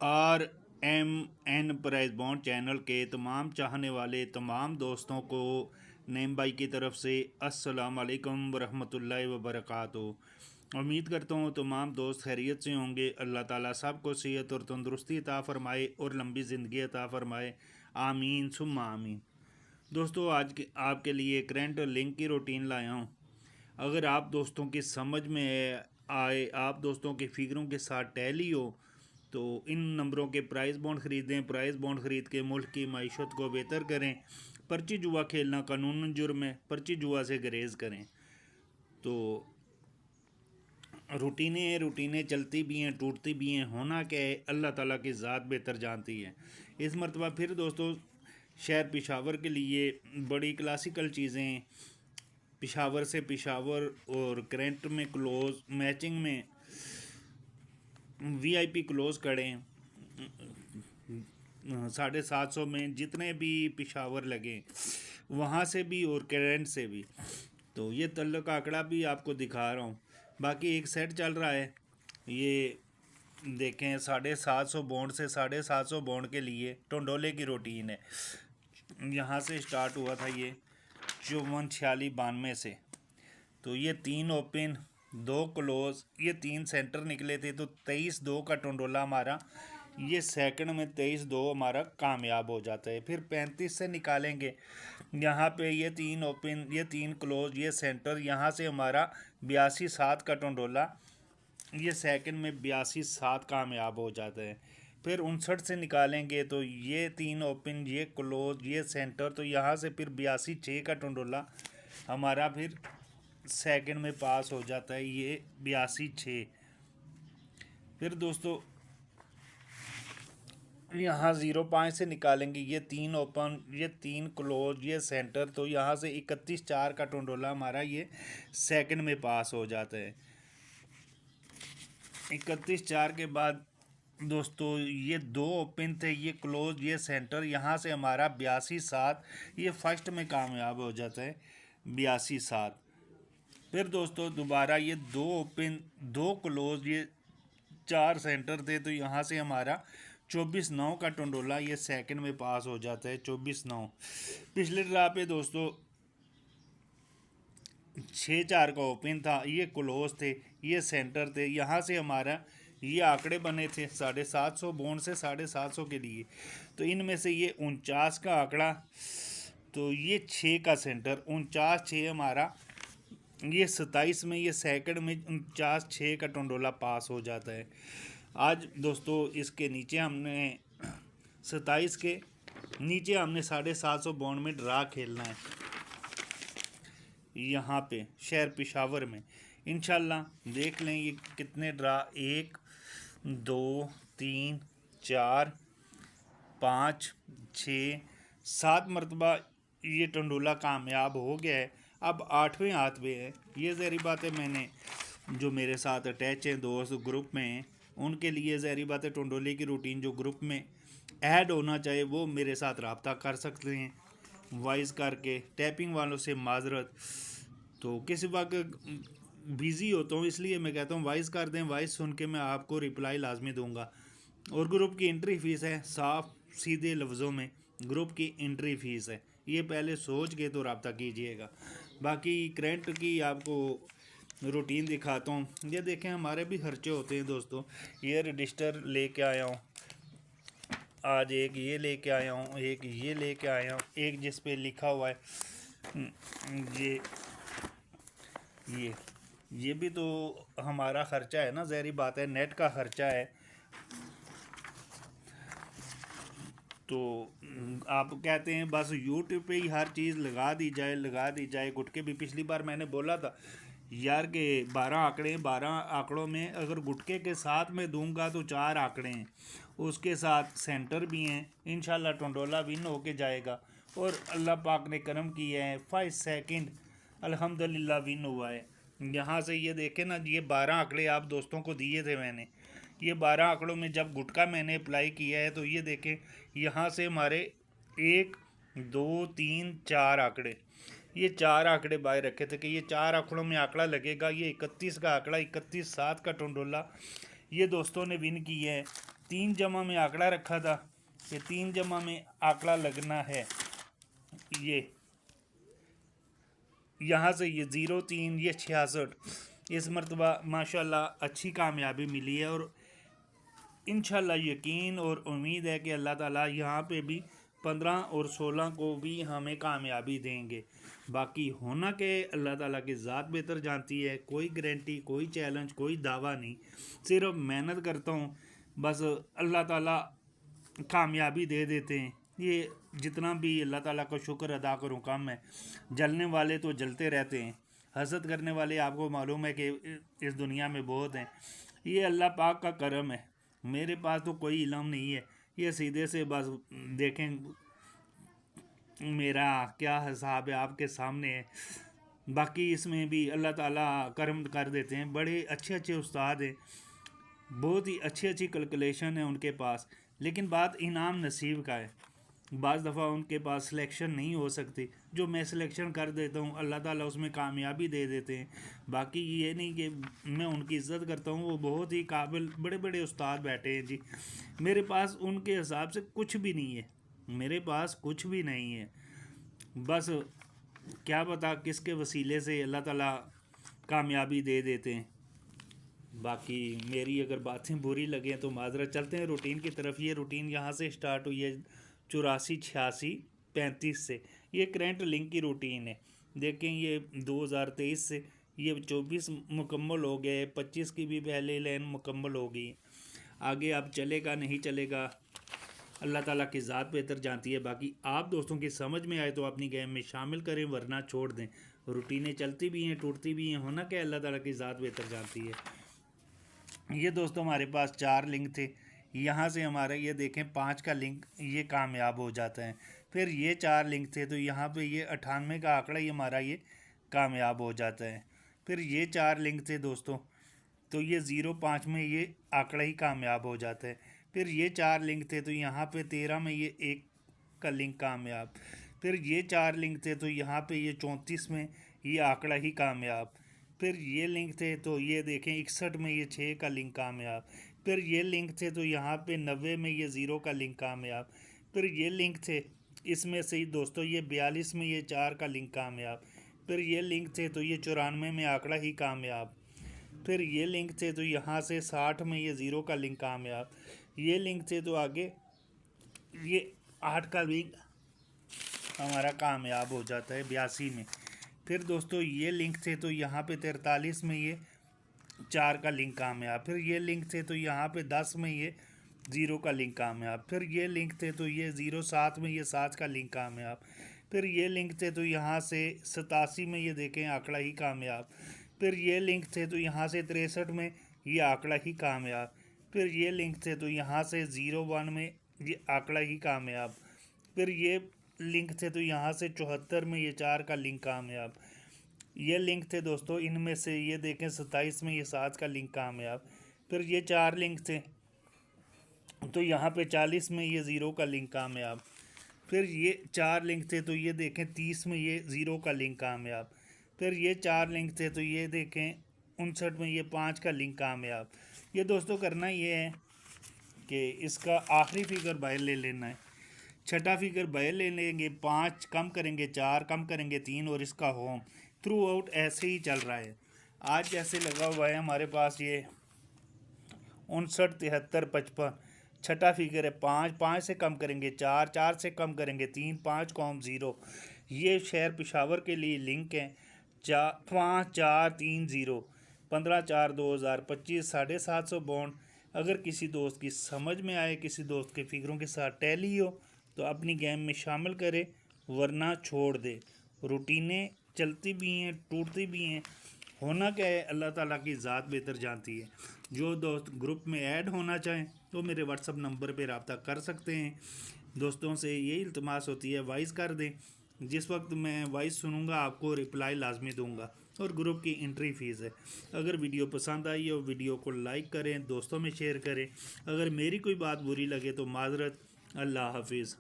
Are M N price bond channel के तमाम चाहने वाले तमाम दोस्तों को नईम भाई की तरफ से अस्सलाम वालेकुम वरहमतुल्लाहि वबरकातुहू। उम्मीद करता हूँ तमाम दोस्त खैरियत से होंगे। अल्लाह ताला सबको सेहत और तंदुरुस्ती अता फ़रमाए और लंबी ज़िंदगी अता फ़रमाए, आमीन सुम्मा आमीन। दोस्तों आज के आपके लिए करंट लिंक की रूटीन लाया हूँ। अगर आप दोस्तों की समझ में आए, आप दोस्तों के फिगरों के साथ टैली हो, तो इन नंबरों के प्राइस बॉन्ड ख़रीदें। प्राइस बॉन्ड ख़रीद के मुल्क की मईशत को बेहतर करें। पर्ची जुआ खेलना कानूनन जुर्म है, पर्ची जुआ से गुरेज करें। तो रूटीनें चलती भी हैं, टूटती भी हैं। होना क्या है, अल्लाह ताला की ज़ात बेहतर जानती है। इस मरतबा फिर दोस्तों शहर पेशावर के लिए बड़ी क्लासिकल चीज़ें, पेशावर से पेशावर और करंट में क्लोज, मैचिंग में वीआईपी क्लोज करें। 750 में जितने भी पेशावर लगे वहाँ से भी और करंट से भी। तो ये तल्लक आंकड़ा भी आपको दिखा रहा हूँ। बाकी एक सेट चल रहा है, ये देखें 750 बॉन्ड से 750 बॉन्ड के लिए टोंडोले की रूटीन है। यहाँ से स्टार्ट हुआ था ये 54 46 92 से। तो ये 3 ओपन 2 क्लोज, ये 3 सेंटर निकले थे। तो 23-2 का टोंडोला हमारा ये सेकंड में 23-2 हमारा कामयाब हो जाता है। फिर 35 से निकालेंगे, यहाँ पे ये 3 ओपन, ये 3 क्लोज, ये सेंटर, यहाँ से हमारा 82-7 का टोंडोला ये सेकंड में 82-7 कामयाब हो जाता है। फिर 59 से निकालेंगे तो ये 3 ओपन, ये क्लोज, ये सेंटर, तो यहाँ से फिर 82-6 का टोंडोला हमारा फिर सेकंड में पास हो जाता है, ये 82-6। फिर दोस्तों यहाँ 05 से निकालेंगे, ये 3 ओपन, ये 3 क्लोज, ये सेंटर, तो यहाँ से 31-4 का टोंडोला हमारा ये सेकंड में पास हो जाता है। 31-4 के बाद दोस्तों ये 2 ओपन थे, ये क्लोज, ये सेंटर, यहाँ से हमारा 82-7 ये फर्स्ट में कामयाब हो जाता है, 82-7। फिर दोस्तों दोबारा ये 2 ओपन 2 क्लोज, ये 4 सेंटर थे, तो यहाँ से हमारा 24-9 का टोंडोला ये सेकंड में पास हो जाता है, 24-9। पिछले ड्रा पे दोस्तों 6-4 का ओपन था, ये क्लोज थे, ये सेंटर थे, यहाँ से हमारा ये आंकड़े बने थे 750 बॉन्ड से 750 के लिए। तो इनमें से ये 49 का आंकड़ा, तो ये 6 का सेंटर, 49-6 हमारा ये 27 में ये सेकंड में 49-6 का टोंडोला पास हो जाता है। आज दोस्तों इसके नीचे हमने 27 के नीचे हमने 750 बॉन्ड में ड्रा खेलना है, यहाँ पे शहर पेशावर में। इंशाल्लाह देख लें ये कितने ड्रा, 1 2 3 4 5 6 7 मरतबा ये टंडोला कामयाब हो गया है। अब 8वें हाथ पे है। ये ज़हरी बात है, मैंने जो मेरे साथ अटैच हैं दोस्त ग्रुप में हैं उनके लिए ज़हरी बात है, टंडोले की रूटीन जो ग्रुप में ऐड होना चाहिए वो मेरे साथ रब्ता कर सकते हैं वॉइस करके। टैपिंग वालों से माजरत, तो किसी वक्त बिज़ी होता हूँ इसलिए मैं कहता हूँ वॉइस कर दें, वॉइस सुन के मैं आपको रिप्लाई लाजमी दूंगा। और ग्रुप की एंट्री फ़ीस है, साफ सीधे लफ्ज़ों में ग्रुप की एंट्री फ़ीस है, ये पहले सोच के तो रब्ता कीजिएगा। बाकी करंट की आपको रूटीन दिखाता हूँ। ये देखें हमारे भी खर्चे होते हैं दोस्तों। ये रजिस्टर लेके आया हूँ आज, एक ये लेके आया हूँ, एक ये लेके आया हूँ, एक जिस पे लिखा हुआ है ये भी तो हमारा ख़र्चा है ना, ज़हरी बात है, नेट का ख़र्चा है। तो आप कहते हैं बस यूट्यूब पे ही हर चीज़ लगा दी जाए। गुटके भी पिछली बार मैंने बोला था यार कि 12 आंकड़े, 12 आंकड़ों में अगर गुटके के साथ में दूंगा तो 4 आंकड़े हैं, उसके साथ सेंटर भी हैं। इंशाल्लाह टोंडोला विन होके जाएगा और अल्लाह पाक ने करम किया है, 5 सेकंड अल्हम्दुलिल्लाह विन हुआ है। यहाँ से ये देखें ना, ये 12 आंकड़े आप दोस्तों को दिए थे मैंने। ये 12 आंकड़ों में जब गुटका मैंने अप्लाई किया है तो ये देखें यहाँ से हमारे 1 2 3 4 आंकड़े, ये 4 आंकड़े बाहर रखे थे कि ये 4 आंकड़ों में आंकड़ा लगेगा। ये 31 का आंकड़ा, 31-7 का टोंडोला ये दोस्तों ने विन किया है। 3 जमा में आंकड़ा रखा था, ये 3 जमा में आंकड़ा लगना है, ये यहाँ से ये 03, ये 66। इस मरतबा माशाल्लाह अच्छी कामयाबी मिली है और इंशाल्लाह यकीन और उम्मीद है कि अल्लाह ताला यहाँ पे भी 15 और 16 को भी हमें कामयाबी देंगे। बाकी होना के अल्लाह ताला की ज़ात बेहतर जानती है, कोई गारंटी, कोई चैलेंज, कोई दावा नहीं, सिर्फ मेहनत करता हूँ, बस अल्लाह ताला कामयाबी दे देते हैं। ये जितना भी अल्लाह ताला का शुक्र अदा करूँ कम है। जलने वाले तो जलते रहते हैं, हसद करने वाले आपको मालूम है कि इस दुनिया में बहुत हैं। ये अल्लाह पाक का करम है, मेरे पास तो कोई इल्म नहीं है, ये सीधे से बस देखें मेरा क्या हिसाब है आपके सामने है। बाकी इसमें भी अल्लाह ताला करम कर देते हैं, बड़े अच्छे अच्छे उस्ताद हैं, बहुत ही अच्छी अच्छी कैलकुलेशन है उनके पास, लेकिन बात इनाम नसीब का है। बाज़ दफ़ा उनके पास सिलेक्शन नहीं हो सकती, जो मैं सिलेक्शन कर देता हूँ अल्लाह ताला उसमें कामयाबी दे देते हैं। बाकी ये नहीं कि मैं उनकी इज़्ज़त करता हूँ, वो बहुत ही काबिल बड़े बड़े उस्ताद बैठे हैं जी, मेरे पास उनके हिसाब से कुछ भी नहीं है, मेरे पास कुछ भी नहीं है। बस क्या पता किसके वसीले से अल्लाह ताला कामयाबी दे देते हैं। बाकी मेरी अगर बातें बुरी लगें तो माजरत। चलते हैं रूटीन की तरफ। ये रूटीन यहाँ से स्टार्ट हुई है 84, 86, 35 से, ये करंट लिंक की रूटीन है। देखें ये 2023 से ये 24 मुकम्मल हो गया है, 25 की भी पहले लाइन मुकम्मल हो गई है। आगे अब चलेगा नहीं चलेगा अल्लाह ताला की ज़ात बेहतर जानती है। बाकी आप दोस्तों की समझ में आए तो अपनी गेम में शामिल करें, वरना छोड़ दें। रूटीनें चलती भी हैं टूटती भी हैं, होना क्या अल्लाह ताला की ज़ात बेहतर जानती है। ये दोस्तों हमारे पास 4 लिंक थे, यहाँ से हमारा ये देखें 5 का लिंक ये कामयाब हो जाता है। फिर ये 4 लिंक थे तो यहाँ पे ये 98 का आंकड़ा ही हमारा ये कामयाब हो जाता है। फिर ये 4 लिंक थे दोस्तों, तो ये 05 में ये आंकड़ा ही कामयाब हो जाता है। फिर ये 4 लिंक थे तो यहाँ पे 13 में ये 1 का लिंक कामयाब। फिर ये 4 लिंक थे तो यहाँ पे ये 34 में ये आंकड़ा ही कामयाब। फिर ये लिंक थे तो ये देखें 61 में ये 6 का लिंक कामयाब। फिर ये लिंक थे तो यहाँ पे 90 में ये 0 का लिंक कामयाब। फिर ये लिंक थे इसमें से ही दोस्तों ये 42 में ये 4 का लिंक कामयाब। फिर ये लिंक थे तो ये 94 में आंकड़ा ही कामयाब। फिर ये लिंक थे तो यहाँ से 60 में ये 0 का लिंक कामयाब। ये लिंक थे तो आगे ये 8 का लिंक हमारा कामयाब हो जाता है 82 में। फिर दोस्तों ये लिंक थे तो यहाँ पे 43 में ये 4 का लिंक कामयाब। फिर ये लिंक थे तो यहाँ पे 10 में ये 0 का लिंक कामयाब। फिर ये लिंक थे तो ये 07 में ये 7 का लिंक कामयाब। फिर ये लिंक थे तो यहाँ से 87 में ये देखें आंकड़ा ही कामयाब। फिर ये लिंक थे तो यहाँ से 63 में ये आंकड़ा ही कामयाब। फिर ये लिंक थे तो यहाँ से 01 में ये आंकड़ा ही कामयाब। फिर ये लिंक थे तो यहाँ से 74 में ये 4 का लिंक कामयाब। ये लिंक थे दोस्तों, इनमें से ये देखें 27 में ये 7 का लिंक कामयाब। फिर ये 4 लिंक थे तो यहाँ पे 40 में ये 0 का लिंक कामयाब। फिर ये 4 लिंक थे तो ये देखें 30 में ये 0 का लिंक कामयाब। फिर ये 4 लिंक थे तो ये देखें 59 में ये 5 का लिंक कामयाब। ये दोस्तों करना ये है कि इसका आखिरी फिगर बाहर ले लेना है, छठा फिगर बाहर ले लेंगे, 5 कम करेंगे 4 कम करेंगे 3 और इसका होम। थ्रू आउट ऐसे ही चल रहा है। आज जैसे लगा हुआ है हमारे पास ये 59, 73, 55, छठा फिगर है 5, 5 से कम करेंगे 4, 4 से कम करेंगे 3, 5 कॉम 0। ये शहर पेशावर के लिए लिंक है 5, 4, 3, 0, 15, 4, 2025, 750 बॉन्ड। अगर किसी दोस्त की समझ में आए, किसी दोस्त के फिगरों के साथ टैली हो तो अपनी गेम में शामिल करे, वरना छोड़ दे। रूटीनें चलती भी हैं टूटती भी हैं, होना क्या है अल्लाह ताला की ज़ात बेहतर जानती है। जो दोस्त ग्रुप में ऐड होना चाहें तो मेरे व्हाट्सअप नंबर पे रब्ता कर सकते हैं। दोस्तों से यही इल्तमास होती है वॉइस कर दें, जिस वक्त मैं वॉइस सुनूंगा आपको रिप्लाई लाजमी दूंगा। और ग्रुप की एंट्री फ़ीस है। अगर वीडियो पसंद आई हो वीडियो को लाइक करें, दोस्तों में शेयर करें। अगर मेरी कोई बात बुरी लगे तो माजरत। अल्लाह हाफिज़।